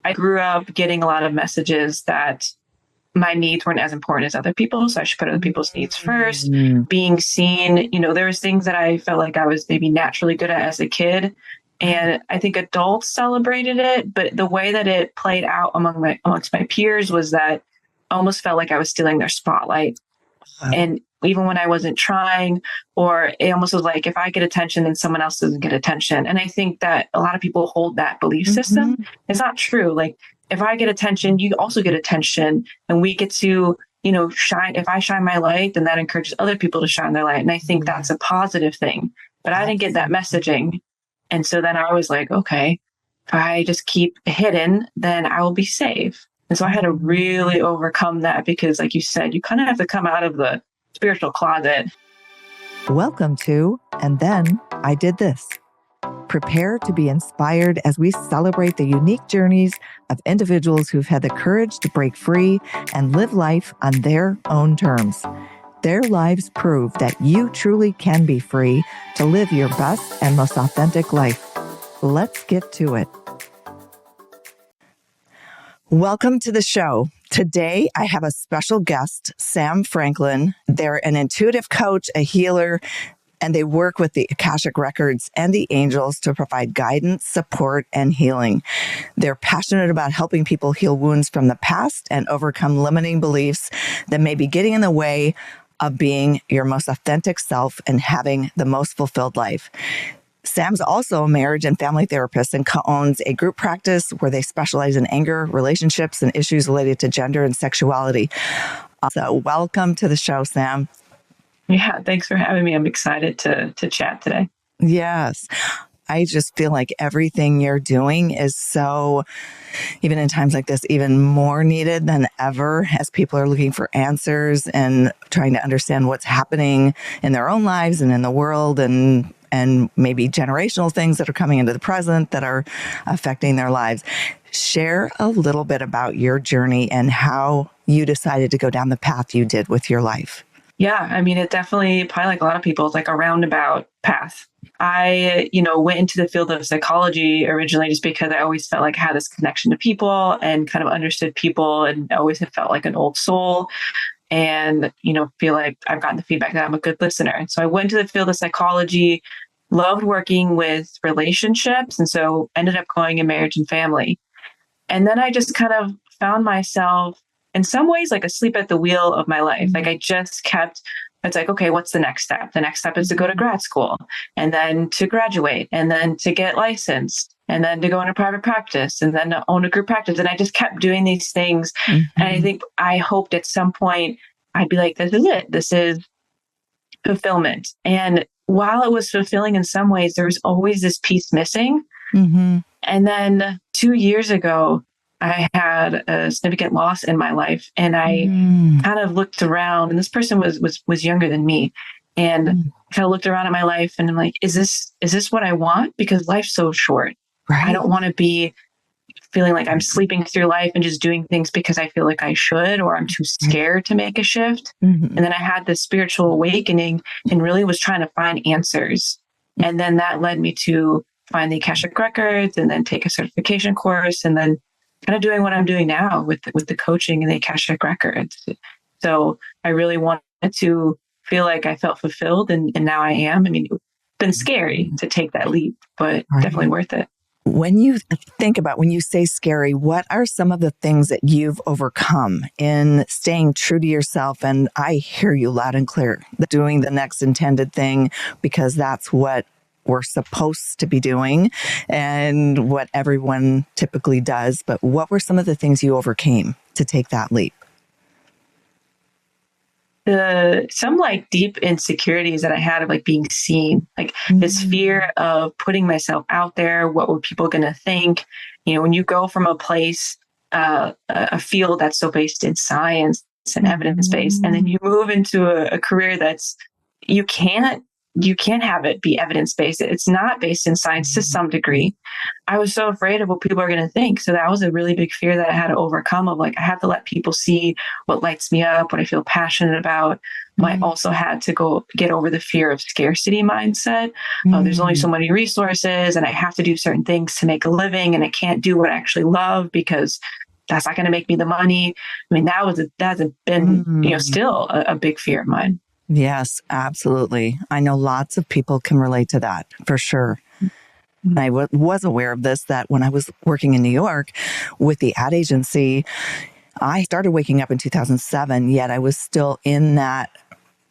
I grew up getting a lot of messages that my needs weren't as important as other people. So I should put other people's needs first. Being seen, there was things that I felt like I was maybe naturally good at as a kid. And I think adults celebrated it, but the way that it played out amongst my peers was that I almost felt like I was stealing their spotlight. Wow. And even when I wasn't trying, or it almost was like, if I get attention, then someone else doesn't get attention. And I think that a lot of people hold that belief system. It's not true. Like, if I get attention, you also get attention, and we get to, shine. If I shine my light, then that encourages other people to shine their light. And I think that's a positive thing, but I didn't get that messaging. And so then I was like, okay, if I just keep hidden, then I will be safe. And so I had to really overcome that, because like you said, you kind of have to come out of the spiritual closet. Welcome to And Then I Did This. Prepare to be inspired as we celebrate the unique journeys of individuals who've had the courage to break free and live life on their own terms. Their lives prove that you truly can be free to live your best and most authentic life. Let's get to it. Welcome to the show. Today, I have a special guest, Sam Franklin. They're an intuitive coach, a healer, and they work with the Akashic Records and the angels to provide guidance, support, and healing. They're passionate about helping people heal wounds from the past and overcome limiting beliefs that may be getting in the way of being your most authentic self and having the most fulfilled life. Sam's also a marriage and family therapist and co-owns a group practice where they specialize in anger, relationships, and issues related to gender and sexuality. So welcome to the show, Sam. Yeah, thanks for having me. I'm excited to chat today. Yes. I just feel like everything you're doing is so, even in times like this, even more needed than ever, as people are looking for answers and trying to understand what's happening in their own lives and in the world, and maybe generational things that are coming into the present that are affecting their lives. Share a little bit about your journey and how you decided to go down the path you did with your life. Yeah, I mean, it definitely, probably like a lot of people, it's like a roundabout path. I, went into the field of psychology originally just because I always felt like I had this connection to people and kind of understood people, and always have felt like an old soul, and, feel like I've gotten the feedback that I'm a good listener. So I went to the field of psychology, loved working with relationships, and so ended up going in marriage and family. And then I just kind of found myself in some ways like asleep at the wheel of my life. Like I just kept, it's like, okay, what's the next step? The next step is to go to grad school, and then to graduate, and then to get licensed, and then to go into private practice, and then to own a group practice. And I just kept doing these things. And I think I hoped at some point I'd be like, this is it. This is fulfillment. And while it was fulfilling in some ways, there was always this piece missing. And then 2 years ago, I had a significant loss in my life, and I kind of looked around, and this person was younger than me, and kind of looked around at my life, and I'm like, is this what I want? Because life's so short. Right. I don't want to be feeling like I'm sleeping through life and just doing things because I feel like I should, or I'm too scared to make a shift. And then I had this spiritual awakening and really was trying to find answers. And then that led me to find the Akashic Records, and then take a certification course, and then kind of doing what I'm doing now with the coaching and the Akashic Records. So I really wanted to feel like I felt fulfilled, and now I am. I mean, it's been scary to take that leap, but definitely worth it. When you think about, when you say scary, what are some of the things that you've overcome in staying true to yourself? And I hear you loud and clear, doing the next intended thing, because that's what we're supposed to be doing and what everyone typically does. But what were some of the things you overcame to take that leap? Some like deep insecurities that I had of like being seen, like this fear of putting myself out there. What were people going to think? When you go from a place, a field that's so based in science and evidence-based, and then you move into a career that's, you can't you can't have it be evidence-based. It's not based in science to some degree. I was so afraid of what people are going to think. So that was a really big fear that I had to overcome of like, I have to let people see what lights me up, what I feel passionate about. I also had to go get over the fear of scarcity mindset. There's only so many resources and I have to do certain things to make a living, and I can't do what I actually love because that's not going to make me the money. I mean, that's been, still a big fear of mine. Yes, absolutely. I know lots of people can relate to that for sure. I was aware of this, that when I was working in New York with the ad agency, I started waking up in 2007, yet I was still in that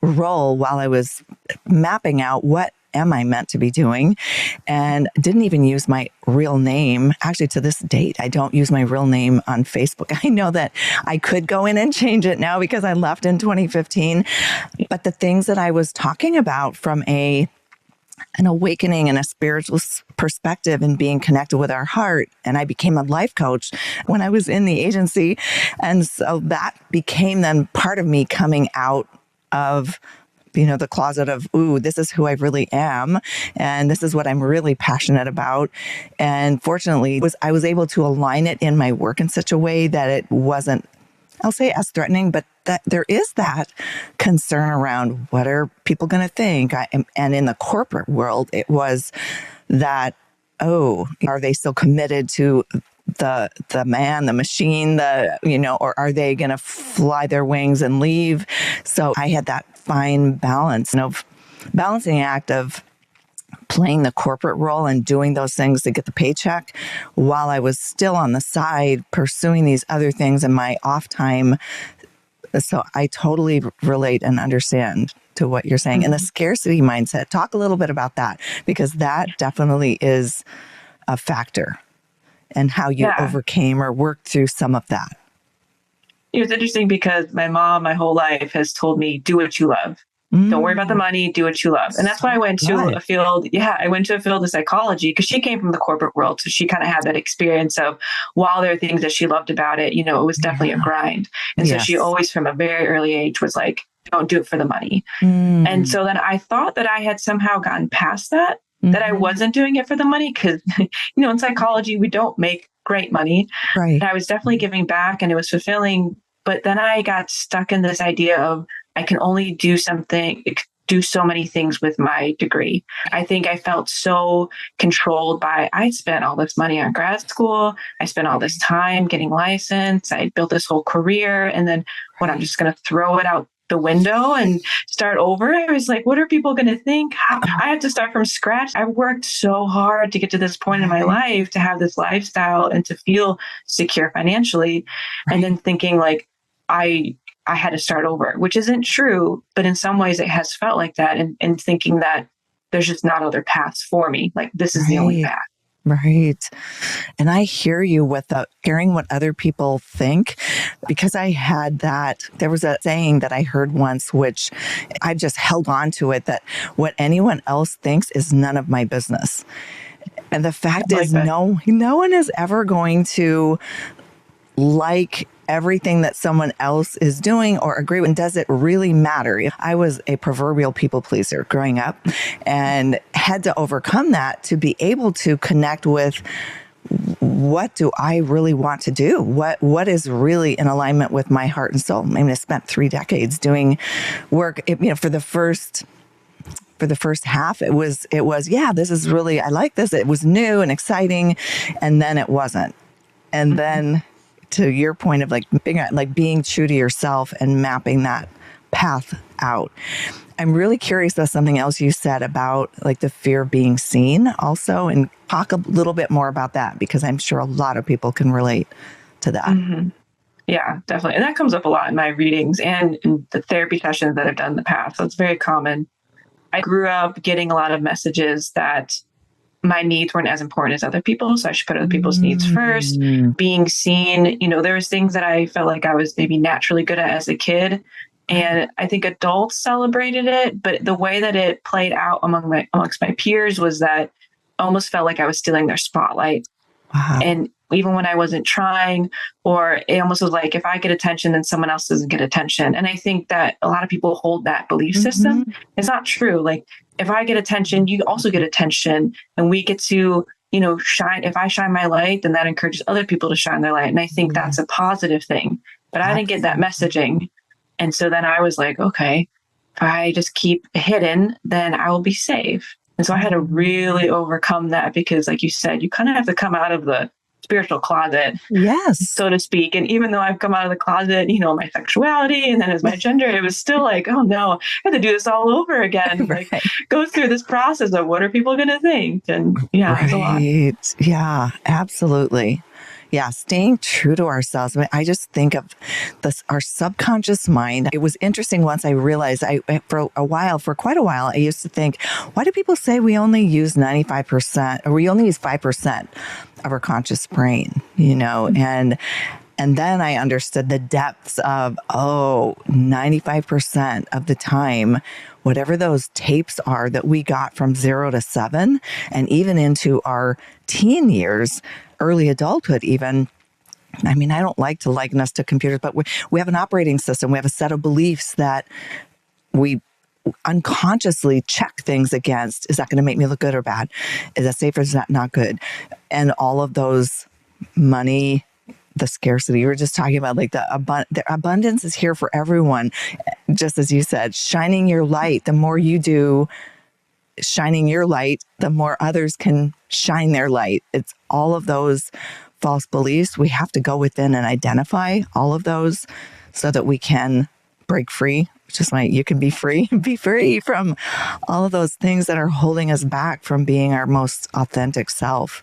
role while I was mapping out what am I meant to be doing, and didn't even use my real name. Actually, to this date, I don't use my real name on Facebook. I know that I could go in and change it now because I left in 2015. But the things that I was talking about from an awakening and a spiritual perspective and being connected with our heart. And I became a life coach when I was in the agency. And so that became then part of me coming out of the closet of, this is who I really am. And this is what I'm really passionate about. And fortunately, I was able to align it in my work in such a way that it wasn't, I'll say as threatening, but that there is that concern around what are people going to think? And in the corporate world, it was that, are they still committed to the man, the machine, or are they going to fly their wings and leave? So I had that fine balance of balancing act of playing the corporate role and doing those things to get the paycheck while I was still on the side pursuing these other things in my off time. So I totally relate and understand to what you're saying. And the scarcity mindset, talk a little bit about that, because that definitely is a factor, and how you overcame or worked through some of that. It was interesting because my mom, my whole life, has told me, do what you love. Don't worry about the money, do what you love. And that's why I went to a field. Yeah, I went to a field of psychology because she came from the corporate world. So she kind of had that experience of, while there are things that she loved about it, it was definitely a grind. And so she always, from a very early age, was like, don't do it for the money. And so then I thought that I had somehow gotten past that I wasn't doing it for the money because, in psychology, we don't make great money. Right. And I was definitely giving back and it was fulfilling. But then I got stuck in this idea of I can only do so many things with my degree. I think I felt so controlled by, I spent all this money on grad school. I spent all this time getting licensed. I built this whole career. And then when I'm just going to throw it out the window and start over, I was like, what are people going to think? I have to start from scratch. I worked so hard to get to this point in my life, to have this lifestyle and to feel secure financially. And then thinking like, I had to start over, which isn't true, but in some ways it has felt like that. And thinking that there's just not other paths for me. Like, this is the only path. Right. And I hear you with caring what other people think, because I had that. There was a saying that I heard once, which I just held on to it, that what anyone else thinks is none of my business. And the fact is, no one is ever going to like everything that someone else is doing or agree with. Does it really matter? I was a proverbial people pleaser growing up and had to overcome that to be able to connect with, what do I really want to do? What is really in alignment with my heart and soul? I mean, I spent 3 decades doing work, for the first half, it was, this is really, I like this. It was new and exciting. And then it wasn't. And then, to your point of being true to yourself and mapping that path out. I'm really curious about something else you said about the fear of being seen also, and talk a little bit more about that, because I'm sure a lot of people can relate to that. Mm-hmm. Yeah, definitely. And that comes up a lot in my readings and in the therapy sessions that I've done in the past. So it's very common. I grew up getting a lot of messages that my needs weren't as important as other people. So I should put other people's needs first. Being seen, there was things that I felt like I was maybe naturally good at as a kid. And I think adults celebrated it, but the way that it played out amongst my peers was that I almost felt like I was stealing their spotlight. Wow. And even when I wasn't trying, or it almost was like, if I get attention, then someone else doesn't get attention. And I think that a lot of people hold that belief system. It's not true. Like, if I get attention, you also get attention, and we get to, shine. If I shine my light, then that encourages other people to shine their light. And I think that's a positive thing. But I didn't get that messaging. And so then I was like, okay, if I just keep hidden, then I will be safe. And so I had to really overcome that, because like you said, you kind of have to come out of the spiritual closet, Yes, so to speak. And even though I've come out of the closet, my sexuality and then as my gender, it was still like, oh no, I have to do this all over again. right. Like, go through this process of what are people going to think? And yeah, it's a lot. Yeah, absolutely. Yeah, staying true to ourselves. I mean, I just think of this, our subconscious mind. It was interesting once I realized for quite a while, I used to think, why do people say we only use 95% or we only use 5% of our conscious brain, and then I understood the depths of, 95% of the time, whatever those tapes are that we got from 0 to 7, and even into our teen years, early adulthood even. I mean, I don't like to liken us to computers, but we have an operating system. We have a set of beliefs that we unconsciously check things against. Is that going to make me look good or bad? Is that safe or is that not good? And all of those money, the scarcity you were just talking about, like the abundance is here for everyone. Just as you said, shining your light. The more you do shining your light, the more others can shine their light. It's all of those false beliefs. We have to go within and identify all of those so that we can break free. Just like you can be free from all of those things that are holding us back from being our most authentic self.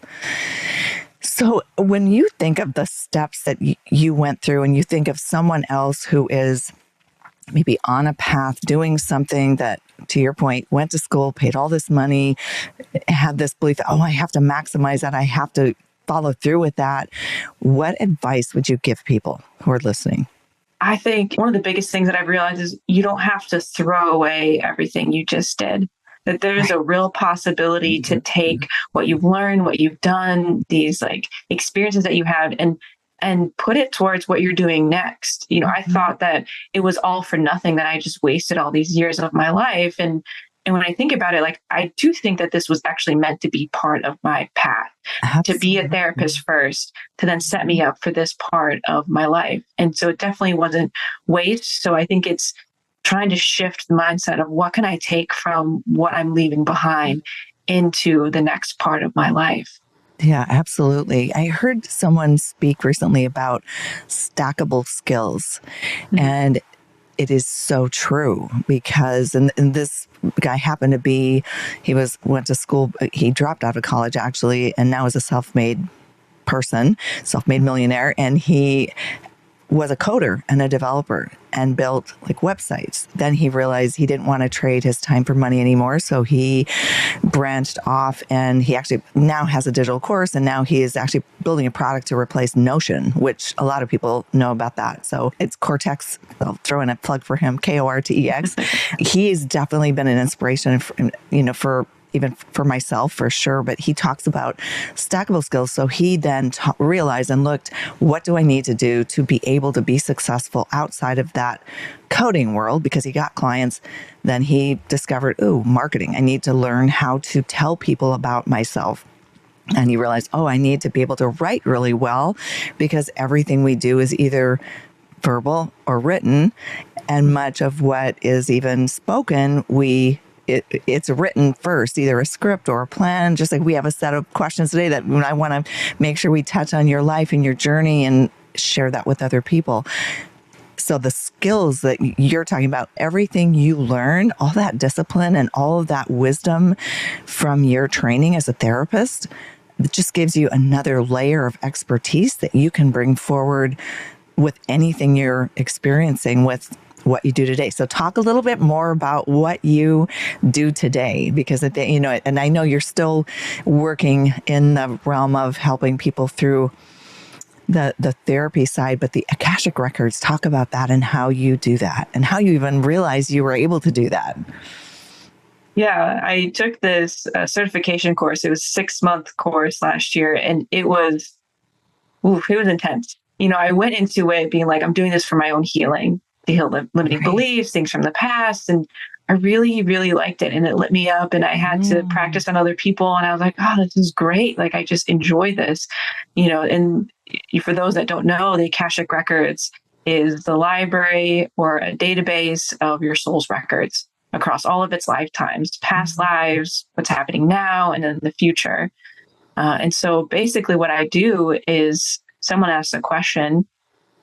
So when you think of the steps that you went through, and you think of someone else who is maybe on a path doing something that, to your point, went to school, paid all this money, had this belief that, I have to maximize that, I have to follow through with that. What advice would you give people who are listening? I think one of the biggest things that I've realized is you don't have to throw away everything you just did. That there's a real possibility to take what you've learned, what you've done, these like experiences that you had, and put it towards what you're doing next. I thought that it was all for nothing, that I just wasted all these years of my life. And when I think about it, like, I do think that this was actually meant to be part of my path. Absolutely. To be a therapist first, to then set me up for this part of my life. And so it definitely wasn't waste. So I think it's trying to shift the mindset of what can I take from what I'm leaving behind into the next part of my life. Yeah, absolutely. I heard someone speak recently about stackable skills. And it is so true, because and this guy happened to be, went to school, he dropped out of college actually, and now is a self-made millionaire. And he was a coder and a developer and built like websites. Then he realized he didn't want to trade his time for money anymore. So he branched off, and he actually now has a digital course, and now he is actually building a product to replace Notion, which a lot of people know about that. So it's Cortex. I'll throw in a plug for him, Kortex. He's definitely been an inspiration for even for myself, for sure. But he talks about stackable skills. So he then realized and looked, what do I need to do to be able to be successful outside of that coding world? Because he got clients. Then he discovered, marketing. I need to learn how to tell people about myself. And he realized, I need to be able to write really well, because everything we do is either verbal or written. And much of what is even spoken, it's written first, either a script or a plan. Just like we have a set of questions today that I want to make sure we touch on your life and your journey and share that with other people. So the skills that you're talking about, everything you learn, all that discipline and all of that wisdom from your training as a therapist, it just gives you another layer of expertise that you can bring forward with anything you're experiencing with what you do today. So talk a little bit more about what you do today, because and I know you're still working in the realm of helping people through the therapy side, but the Akashic Records, talk about that and how you do that and how you even realized you were able to do that. Yeah, I took this certification course. It was a 6-month course last year, and it was it was intense. I went into it being like, I'm doing this for my own healing, to heal the limiting Right. beliefs, things from the past. And I really, really liked it. And it lit me up. And I had to practice on other people. And I was like, oh, this is great. Like, I just enjoy this, and for those that don't know, the Akashic Records is the library or a database of your soul's records across all of its lifetimes, past lives, what's happening now, and in the future. And so basically what I do is someone asks a question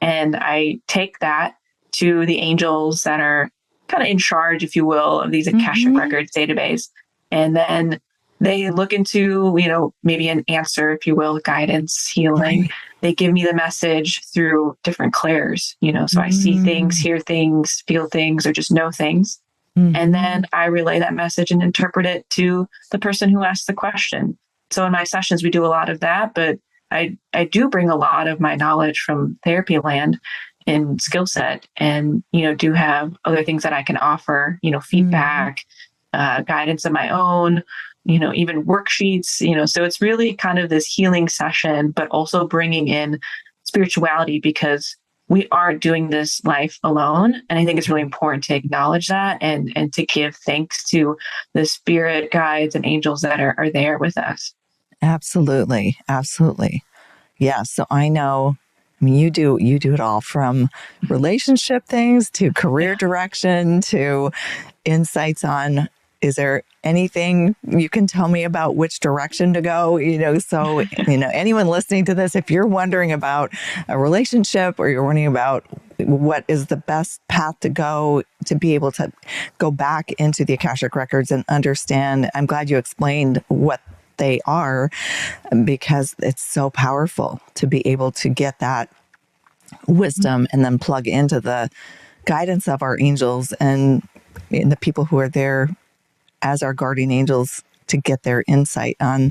and I take that to the angels that are kind of in charge, if you will, of these Akashic Records database. And then they look into, maybe an answer, if you will, guidance, healing. Right. They give me the message through different clairs, so I see things, hear things, feel things, or just know things. And then I relay that message and interpret it to the person who asked the question. So in my sessions, we do a lot of that, but I do bring a lot of my knowledge from therapy land and skill set, and, do have other things that I can offer, feedback, guidance of my own, even worksheets, so it's really kind of this healing session, but also bringing in spirituality, because we aren't doing this life alone. And I think it's really important to acknowledge that and to give thanks to the spirit guides and angels that are there with us. Absolutely. Absolutely. Yeah. So I know, you do it all, from relationship things to career direction to insights on, is there anything you can tell me about which direction to go? So, anyone listening to this, if you're wondering about a relationship or you're wondering about what is the best path to go to be able to go back into the Akashic Records and understand, I'm glad you explained what they are, because it's so powerful to be able to get that wisdom and then plug into the guidance of our angels and the people who are there as our guardian angels to get their insight on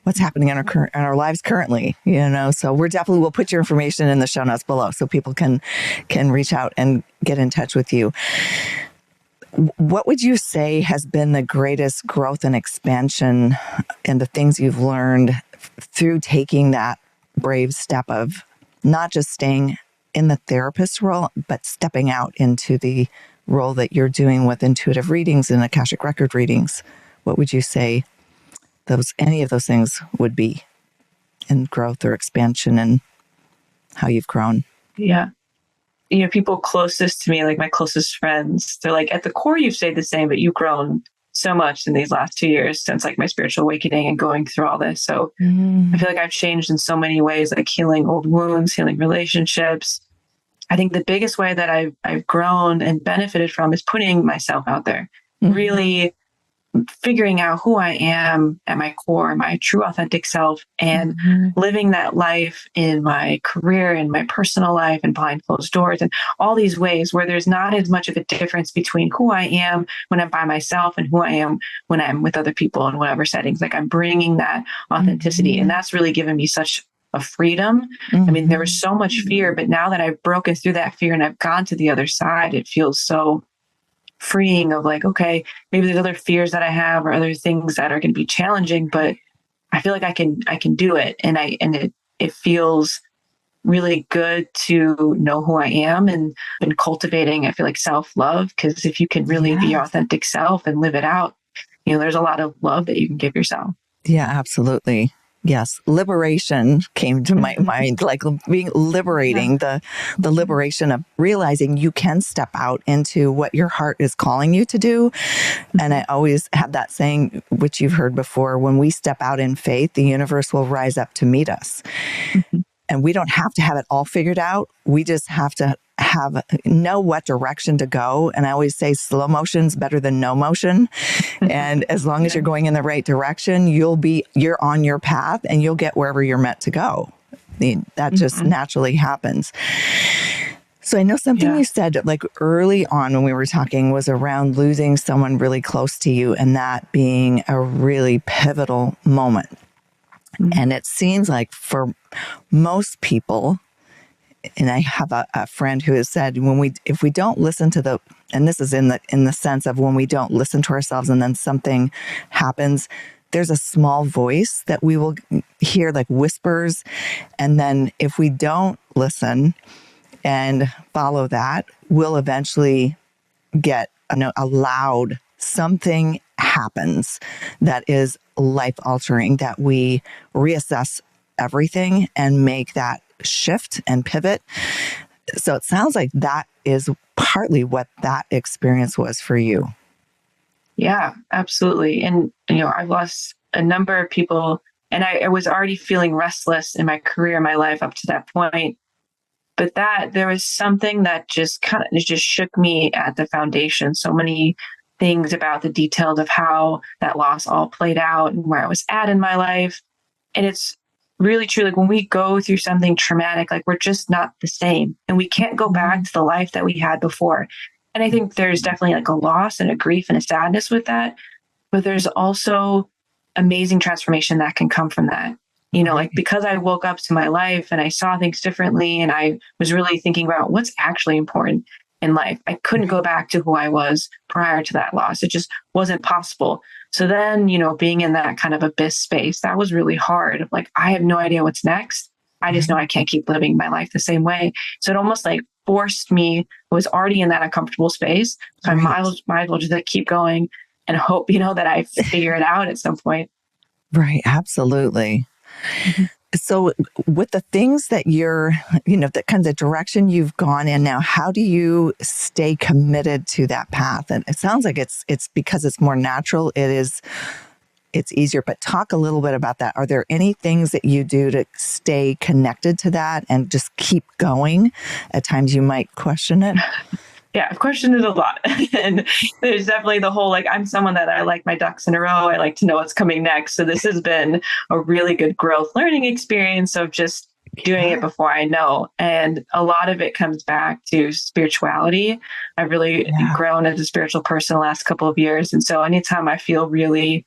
what's happening in our lives currently. So we'll put your information in the show notes below so people can reach out and get in touch with you. What would you say has been the greatest growth and expansion in the things you've learned through taking that brave step of not just staying in the therapist role, but stepping out into the role that you're doing with intuitive readings and Akashic Record readings? What would you say any of those things would be in growth or expansion and how you've grown? Yeah. People closest to me, like my closest friends, they're like, at the core, you've stayed the same, but you've grown so much in these last 2 years since like my spiritual awakening and going through all this. So I feel like I've changed in so many ways, like healing old wounds, healing relationships. I think the biggest way that I've grown and benefited from is putting myself out there, really figuring out who I am at my core, my true authentic self, and living that life in my career, in my personal life, and behind closed doors, and all these ways where there's not as much of a difference between who I am when I'm by myself and who I am when I'm with other people in whatever settings. Like, I'm bringing that authenticity, and that's really given me such a freedom. I mean, there was so much fear, but now that I've broken through that fear and I've gone to the other side, it feels so freeing of like, okay, maybe there's other fears that I have or other things that are going to be challenging, but I feel like I can do it. And it feels really good to know who I am, and been cultivating, I feel like, self-love, because if you can really be your authentic self and live it out, there's a lot of love that you can give yourself. Yeah, absolutely. Yes. Liberation came to my mind, like being liberating, the liberation of realizing you can step out into what your heart is calling you to do. And I always have that saying, which you've heard before, when we step out in faith, the universe will rise up to meet us. And we don't have to have it all figured out. We just have to know what direction to go. And I always say slow motion's better than no motion. And as long as you're going in the right direction, you're on your path and you'll get wherever you're meant to go. That just naturally happens. So I know something you said like early on when we were talking was around losing someone really close to you, and that being a really pivotal moment. And it seems like for most people, and I have a friend who has said, if we don't listen to and this is in the sense of when we don't listen to ourselves and then something happens, there's a small voice that we will hear, like whispers. And then if we don't listen and follow that, we'll eventually get a loud something happens that is life altering, that we reassess everything and make that shift and pivot. So it sounds like that is partly what that experience was for you. Yeah, absolutely. And, I've lost a number of people, and I was already feeling restless in my career, my life up to that point. But there was something that just shook me at the foundation. So many things about the details of how that loss all played out and where I was at in my life. And it's really true. Like when we go through something traumatic, like we're just not the same, and we can't go back to the life that we had before. And I think there's definitely like a loss and a grief and a sadness with that, but there's also amazing transformation that can come from that. Like because I woke up to my life and I saw things differently, and I was really thinking about what's actually important in life. I couldn't go back to who I was prior to that loss. It just wasn't possible. So then, being in that kind of abyss space, that was really hard. Like, I have no idea what's next. I just know I can't keep living my life the same way. So it almost like forced me, I was already in that uncomfortable space. So I might as well just like keep going and hope, that I figure it out at some point. Right. Absolutely. Mm-hmm. So with the things that you're, the kind of direction you've gone in now, how do you stay committed to that path? And it sounds like it's because it's more natural. It's easier, but talk a little bit about that. Are there any things that you do to stay connected to that and just keep going? At times you might question it. Yeah, I've questioned it a lot. And there's definitely the whole, like, I'm someone that I like my ducks in a row. I like to know what's coming next. So this has been a really good growth learning experience of just doing it before I know. And a lot of it comes back to spirituality. I've really grown as a spiritual person the last couple of years. And so anytime I feel really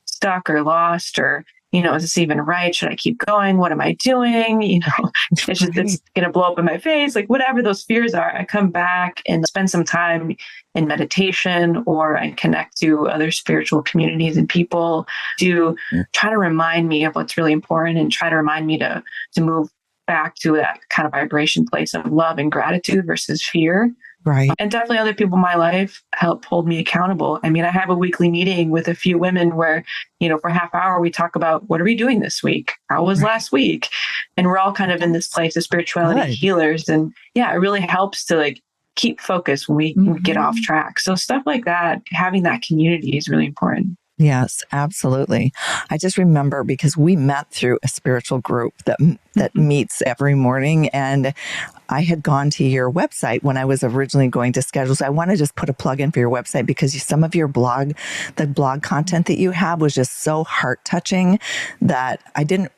stuck or lost, or is this even right? Should I keep going? What am I doing? It's going to blow up in my face. Like whatever those fears are, I come back and spend some time in meditation, or I connect to other spiritual communities and people to try to remind me of what's really important, and try to remind me to move back to that kind of vibration place of love and gratitude versus fear. Right. And definitely other people in my life help hold me accountable. I mean, I have a weekly meeting with a few women where, for a half hour, we talk about what are we doing this week? How was last week? And we're all kind of in this place of spirituality healers. And it really helps to like keep focus when we get off track. So stuff like that, having that community is really important. Yes, absolutely. I just remember because we met through a spiritual group that meets every morning, and I had gone to your website when I was originally going to schedule. So I want to just put a plug in for your website, because some of your the blog content that you have was just so heart touching that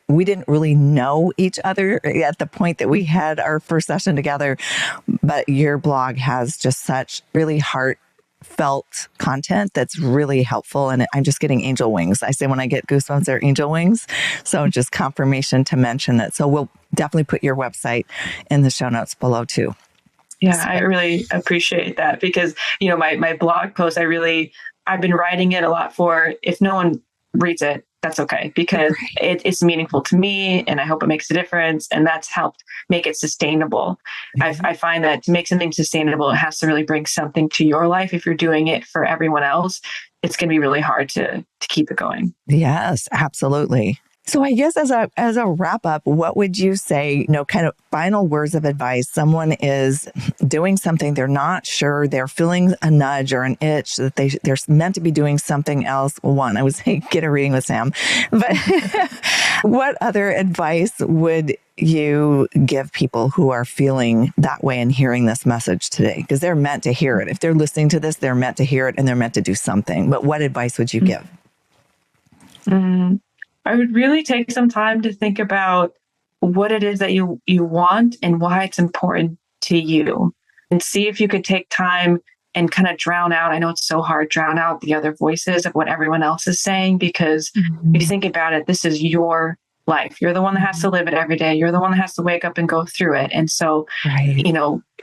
we didn't really know each other at the point that we had our first session together. But your blog has just such really heartfelt content that's really helpful. And I'm just getting angel wings. I say when I get goosebumps, they're angel wings. So just confirmation to mention that. So we'll definitely put your website in the show notes below too. Yeah, I really appreciate that, because, my blog post, I've been writing it a lot for, if no one reads it, that's okay, because it's meaningful to me, and I hope it makes a difference. And that's helped make it sustainable. I find that to make something sustainable, it has to really bring something to your life. If you're doing it for everyone else, it's going to be really hard to keep it going. Yes, absolutely. So I guess as a wrap up, what would you say, kind of final words of advice? Someone is doing something, they're not sure, they're feeling a nudge or an itch that they're meant to be doing something else. Well, one, I would say get a reading with Sam. But what other advice would you give people who are feeling that way and hearing this message today? Because they're meant to hear it. If they're listening to this, they're meant to hear it, and they're meant to do something. But what advice would you give? I would really take some time to think about what it is that you want and why it's important to you, and see if you could take time and kind of drown out. I know it's so hard, drown out the other voices of what everyone else is saying, because if you think about it, this is your life. You're the one that has to live it every day. You're the one that has to wake up and go through it. And so,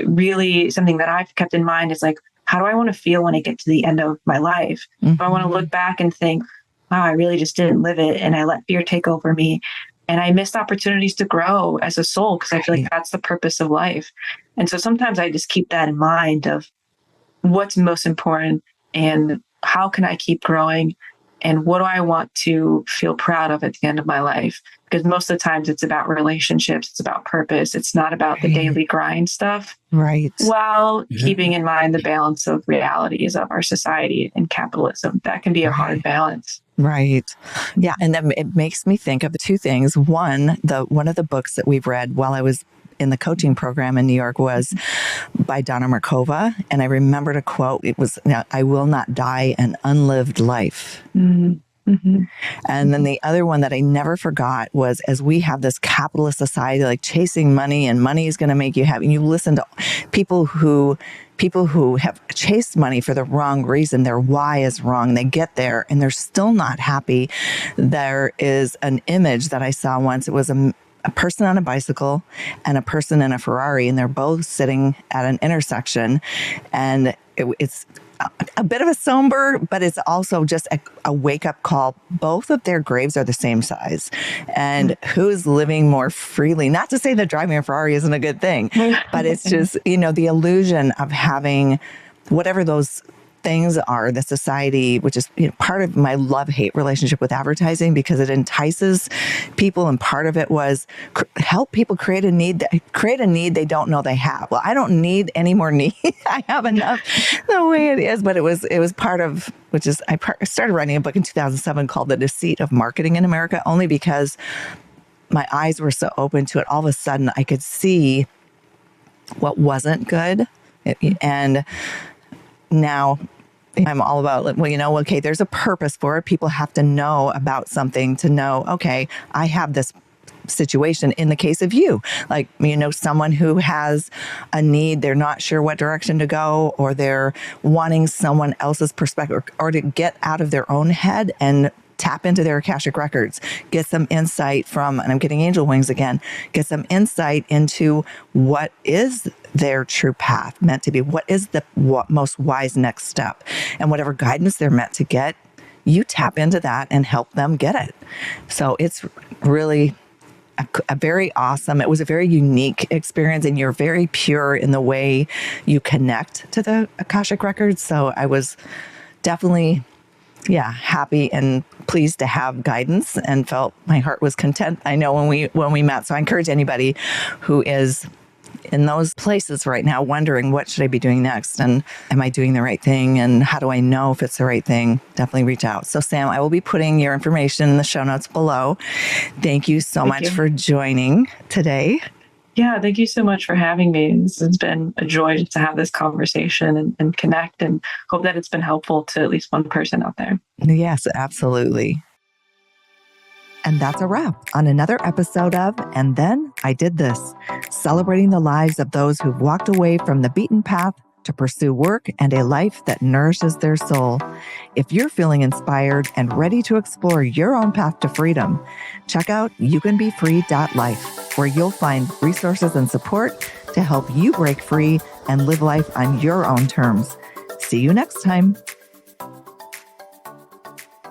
really something that I've kept in mind is like, how do I want to feel when I get to the end of my life? Do I want to look back and think, wow, I really just didn't live it. And I let fear take over me. And I missed opportunities to grow as a soul because I feel like that's the purpose of life. And so sometimes I just keep that in mind of what's most important and how can I keep growing and what do I want to feel proud of at the end of my life? Because most of the times it's about relationships, it's about purpose, it's not about the daily grind stuff. Right. While keeping in mind the balance of realities of our society and capitalism. That can be a hard balance. Right. Yeah. And then it makes me think of two things. One of the books that we've read while I was in the coaching program in New York was by Donna Markova. And I remembered a quote. It was, I will not die an unlived life. Mm-hmm. Mm-hmm. And then the other one that I never forgot was, as we have this capitalist society, like chasing money and money is going to make you happy. And you listen to people who have chased money for the wrong reason. Their why is wrong. They get there and they're still not happy. There is an image that I saw once. It was a person on a bicycle and a person in a Ferrari, and they're both sitting at an intersection. And it's a bit of a somber, but it's also just a wake-up call. Both of their graves are the same size. And who's living more freely? Not to say that driving a Ferrari isn't a good thing, but it's just, the illusion of having whatever those things are, the society, which is part of my love-hate relationship with advertising, because it entices people, and part of it was help people create a need they don't know they have. Well, I don't need any more need. I have enough the way it is, but it was part of, which is, I started writing a book in 2007 called The Deceit of Marketing in America, only because my eyes were so open to it. All of a sudden I could see what wasn't good. And now I'm all about, okay, there's a purpose for it. People have to know about something to know, okay, I have this situation. In the case of you, like, someone who has a need, they're not sure what direction to go, or they're wanting someone else's perspective, or to get out of their own head and tap into their Akashic Records, get some insight from, and I'm getting angel wings again, get some insight into what is their true path meant to be, what is the most wise next step, and whatever guidance they're meant to get, you tap into that and help them get it. So it's really a very awesome, it was a very unique experience, and you're very pure in the way you connect to the Akashic Records. So I was definitely happy and pleased to have guidance, and felt my heart was content. I know when we met. So I encourage anybody who is in those places right now wondering, what should I be doing next? And am I doing the right thing? And how do I know if it's the right thing? Definitely reach out. So Sam, I will be putting your information in the show notes below. Thank you so much for joining today. Yeah, thank you so much for having me. It's been a joy to have this conversation and connect, and hope that it's been helpful to at least one person out there. Yes, absolutely. And that's a wrap on another episode of And Then I Did This, celebrating the lives of those who've walked away from the beaten path to pursue work and a life that nourishes their soul. If you're feeling inspired and ready to explore your own path to freedom, check out youcanbefree.life, where you'll find resources and support to help you break free and live life on your own terms. See you next time.